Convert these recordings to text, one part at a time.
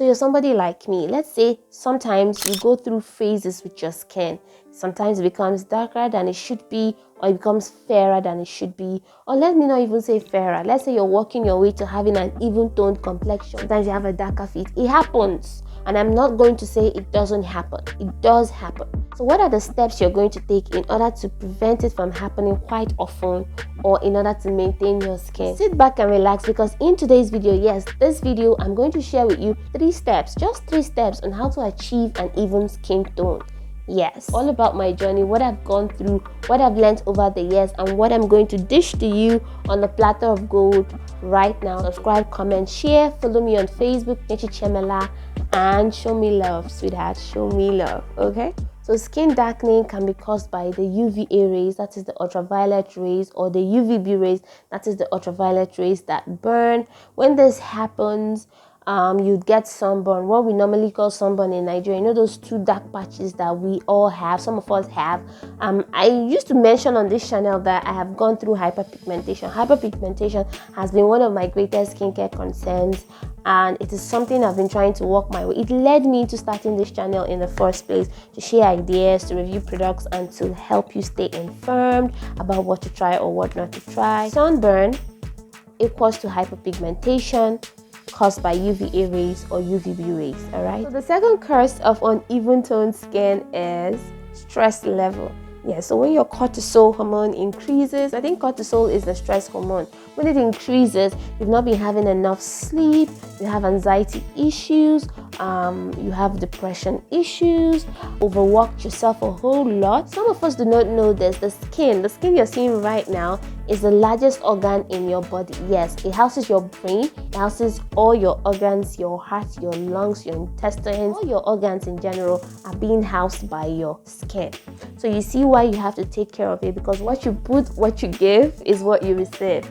So you're somebody like me. Let's say sometimes you go through phases with your skin. Sometimes it becomes darker than it should be, or it becomes fairer than it should be. Or let me not even say fairer. Let's say you're working your way to having an even toned complexion. Sometimes you have a darker feet. It happens. And I'm not going to say it doesn't happen. It does happen. So what are the steps you're going to take in order to prevent it from happening quite often, or in order to maintain your skin? Sit back and relax, because in today's video, yes, this video, I'm going to share with you 3 steps, just 3 steps on how to achieve an even skin tone. Yes, all about my journey, what I've gone through, what I've learned over the years, and what I'm going to dish to you on the platter of gold right now. Subscribe, comment, share, follow me on Facebook, Nyechi Chiemela, and show me love, sweetheart, show me love, okay? So skin darkening can be caused by the UVA rays, that is the ultraviolet rays, or the UVB rays, that is the ultraviolet rays that burn. When this happens, you'd get sunburn, what we normally call sunburn in Nigeria. You know those 2 dark patches that we all have, some of us have. I used to mention on this channel that I have gone through hyperpigmentation. Hyperpigmentation has been one of my greatest skincare concerns, and it is something I've been trying to work my way. It led me to starting this channel in the first place, to share ideas, to review products, and to help you stay informed about what to try or what not to try. Sunburn equals to hyperpigmentation caused by UVA rays or UVB rays, all right? So the second curse of uneven toned skin is stress level. Yeah, so when your cortisol hormone increases, I think cortisol is the stress hormone. When it increases, you've not been having enough sleep, you have anxiety issues, you have depression issues, overworked yourself a whole lot. Some of us do not know this. The skin you're seeing right now is the largest organ in your body. Yes, it houses your brain, it houses all your organs, your heart, your lungs, your intestines, all your organs in general are being housed by your skin. So you see why you have to take care of it, because what you put, what you give is what you receive.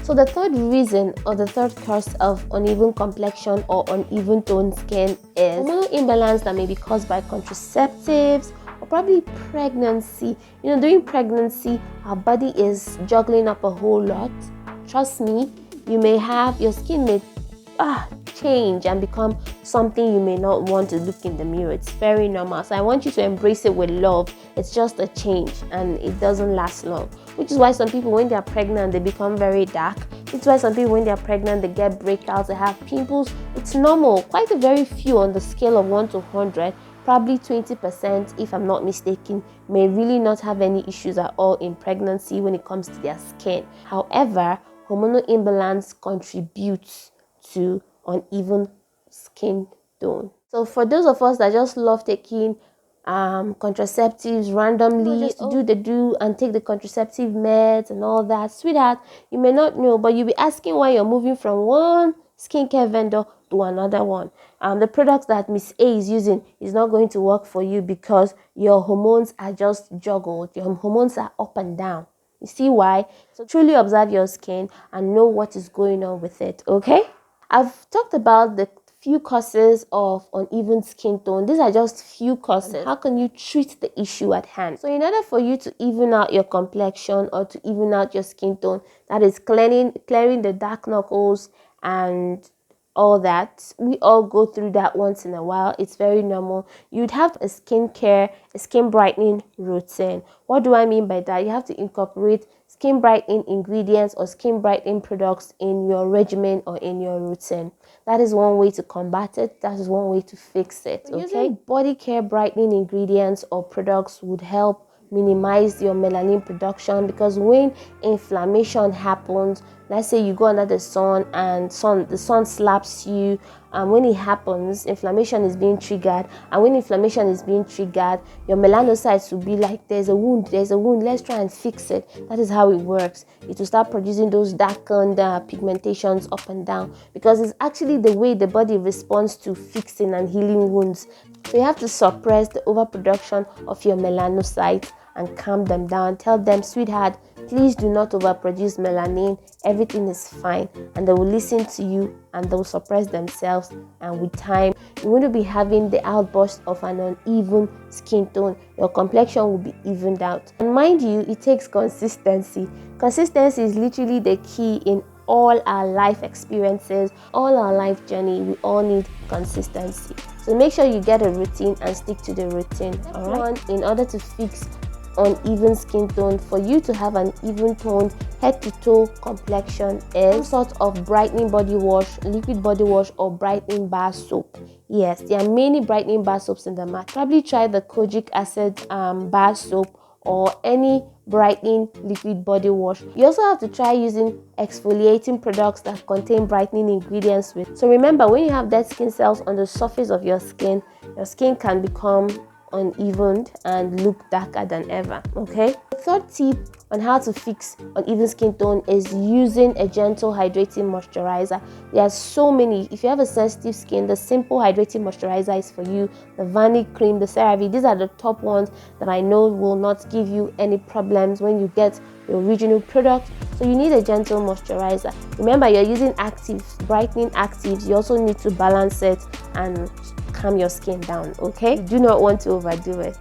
So the third reason, or the third curse of uneven complexion or uneven toned skin, is hormonal imbalance that may be caused by contraceptives or probably pregnancy. You know, during pregnancy, our body is juggling up a whole lot. Trust me, your skin may change and become something you may not want to look in the mirror. It's very normal. So I want you to embrace it with love. It's just a change and it doesn't last long. Which is why some people, when they are pregnant, they become very dark. It's why some people, when they are pregnant, they get breakouts, they have pimples. It's normal. Quite a very few on the scale of 1 to 100, probably 20%, if I'm not mistaken, may really not have any issues at all in pregnancy when it comes to their skin. However, hormonal imbalance contributes to uneven skin tone. So for those of us that just love taking contraceptives randomly, just do the do and take the contraceptive meds and all that, sweetheart, you may not know, but you'll be asking why you're moving from one skincare vendor to another one. The products that Miss A is using is not going to work for you because your hormones are just juggled. Your hormones are up and down. You see why? So truly observe your skin and know what is going on with it, okay? I've talked about the few causes of uneven skin tone. These are just few causes. How can you treat the issue at hand? So in order for you to even out your complexion or to even out your skin tone, that is clearing the dark knuckles and all that, we all go through that once in a while. It's very normal. You'd have a skin brightening routine. What do I mean by that? You have to incorporate skin brightening ingredients or skin brightening products in your regimen or in your routine. That is one way to combat it. That is one way to fix it. Okay? Using body care brightening ingredients or products would help minimize your melanin production, because when inflammation happens, let's say you go under the sun and the sun slaps you, and when it happens, inflammation is being triggered, and when inflammation is being triggered, your melanocytes will be like, there's a wound, let's try and fix it. That is how it works. It will start producing those darkened pigmentations up and down, because it's actually the way the body responds to fixing and healing wounds. So you have to suppress the overproduction of your melanocytes and calm them down. Tell them, sweetheart, please do not overproduce melanin. Everything is fine. And they will listen to you and they will suppress themselves. And with time, you won't be having the outburst of an uneven skin tone. Your complexion will be evened out. And mind you, it takes consistency. Consistency is literally the key in all our life experiences, all our life journey, we all need consistency. So make sure you get a routine and stick to the routine. All right. In order to fix uneven skin tone, for you to have an even toned head to toe complexion, is some sort of brightening body wash, liquid body wash, or brightening bar soap. Yes, there are many brightening bar soaps in the market. Probably try the kojic acid bar soap or any brightening liquid body wash. You also have to try using exfoliating products that contain brightening ingredients with. So remember, when you have dead skin cells on the surface of your skin can become uneven and look darker than ever. Okay, the third tip on how to fix uneven skin tone is using a gentle hydrating moisturizer. There are so many. If you have a sensitive skin, the simple hydrating moisturizer is for you. The Vanilla cream, the CeraVe, these are the top ones that I know will not give you any problems when you get the original product. So you need a gentle moisturizer. Remember, you're using actives, brightening actives. You also need to balance it and calm your skin down. Okay, you do not want to overdo it.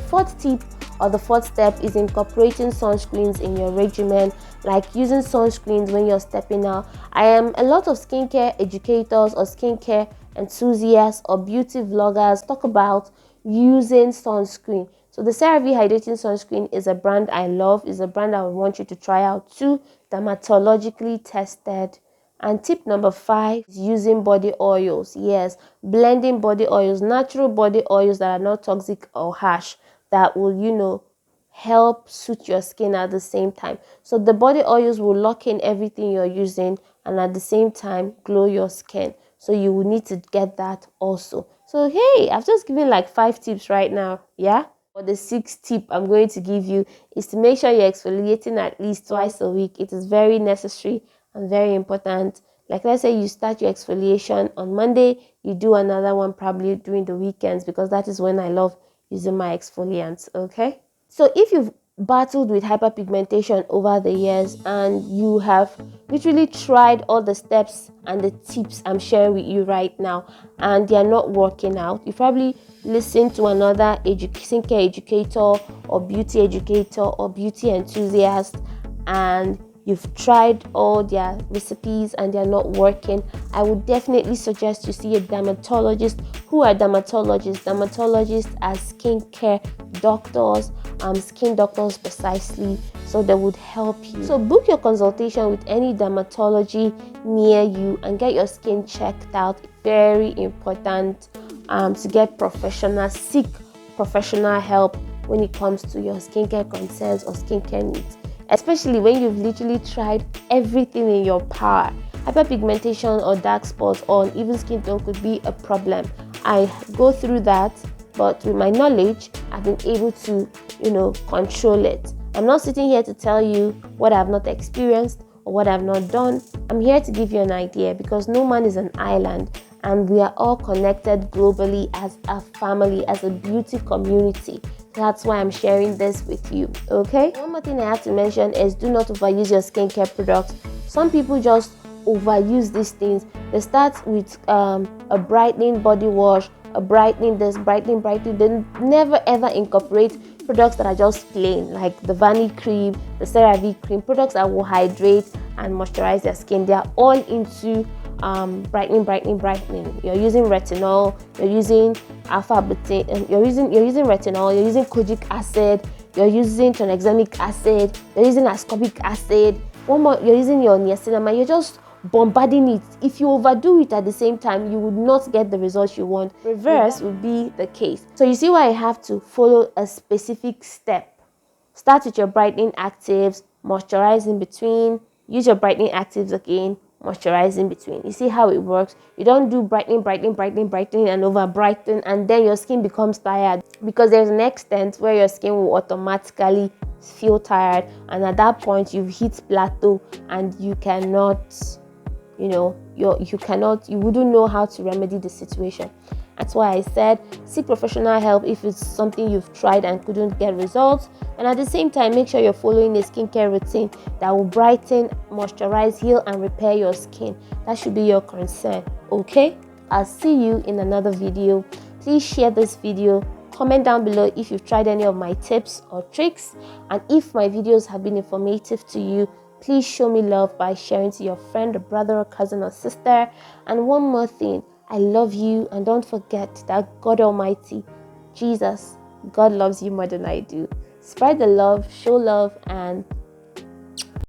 Fourth tip, or the fourth step, is incorporating sunscreens in your regimen, like using sunscreens when you're stepping out. I am a lot of skincare educators or skincare enthusiasts or beauty vloggers talk about using sunscreen. So the CeraVe hydrating sunscreen is a brand I love, is a brand I would want you to try out too, dermatologically tested. And tip number 5 is using body oils. Yes, blending body oils, natural body oils that are not toxic or harsh, that will, help suit your skin at the same time. So the body oils will lock in everything you're using and at the same time glow your skin. So you will need to get that also. So hey, I've just given like 5 tips right now. Yeah. But the 6th tip I'm going to give you is to make sure you're exfoliating at least twice a week. It is very necessary and very important. Like, let's say you start your exfoliation on Monday, you do another one probably during the weekends, because that is when I love using my exfoliants. Okay, so if you've battled with hyperpigmentation over the years and you have literally tried all the steps and the tips I'm sharing with you right now and they are not working out, you probably listen to another skincare educator or beauty educator or beauty enthusiast and you've tried all their recipes and they're not working, I would definitely suggest you see a dermatologist. Who are dermatologists? Dermatologists are skincare doctors, skin doctors precisely, so they would help you. So book your consultation with any dermatology near you and get your skin checked out. Very important to get seek professional help when it comes to your skincare concerns or skincare needs, especially when you've literally tried everything in your power. Hyperpigmentation or dark spots or uneven skin tone could be a problem. I go through that, but with my knowledge, I've been able to, control it. I'm not sitting here to tell you what I've not experienced or what I've not done. I'm here to give you an idea, because no man is an island and we are all connected globally as a family, as a beauty community. That's why I'm sharing this with you. Okay, one more thing I have to mention is do not overuse your skincare products. Some people just overuse these things. They start with a brightening body wash, a brightening this, brightening. They never ever incorporate products that are just plain, like the Vanilla cream, the CeraVe cream, products that will hydrate and moisturize their skin. They are all into brightening. You're using retinol, you're using alpha butane, you're using retinol, you're using kojic acid, you're using tranexamic acid, you're using ascorbic acid, one more, you're using your niacinamide. You're just bombarding it. If you overdo it at the same time, you would not get the results you want. Reverse would be the case. So you see why I have to follow a specific step. Start with your brightening actives, moisturize in between, use your brightening actives again, moisturize in between. You see how it works? You don't do brightening and over brighten and then your skin becomes tired, because there's an extent where your skin will automatically feel tired, and at that point you've hit plateau and you cannot, you wouldn't know how to remedy the situation. That's why I said seek professional help if it's something you've tried and couldn't get results, and at the same time make sure you're following a skincare routine that will brighten, moisturize, heal and repair your skin. That should be your concern. Okay, I'll see you in another video. Please share this video, comment down below if you've tried any of my tips or tricks, and if my videos have been informative to you, Please show me love by sharing to your friend or brother or cousin or sister. And one more thing, I love you, and don't forget that God Almighty, Jesus, God loves you more than I do. Spread the love, show love, and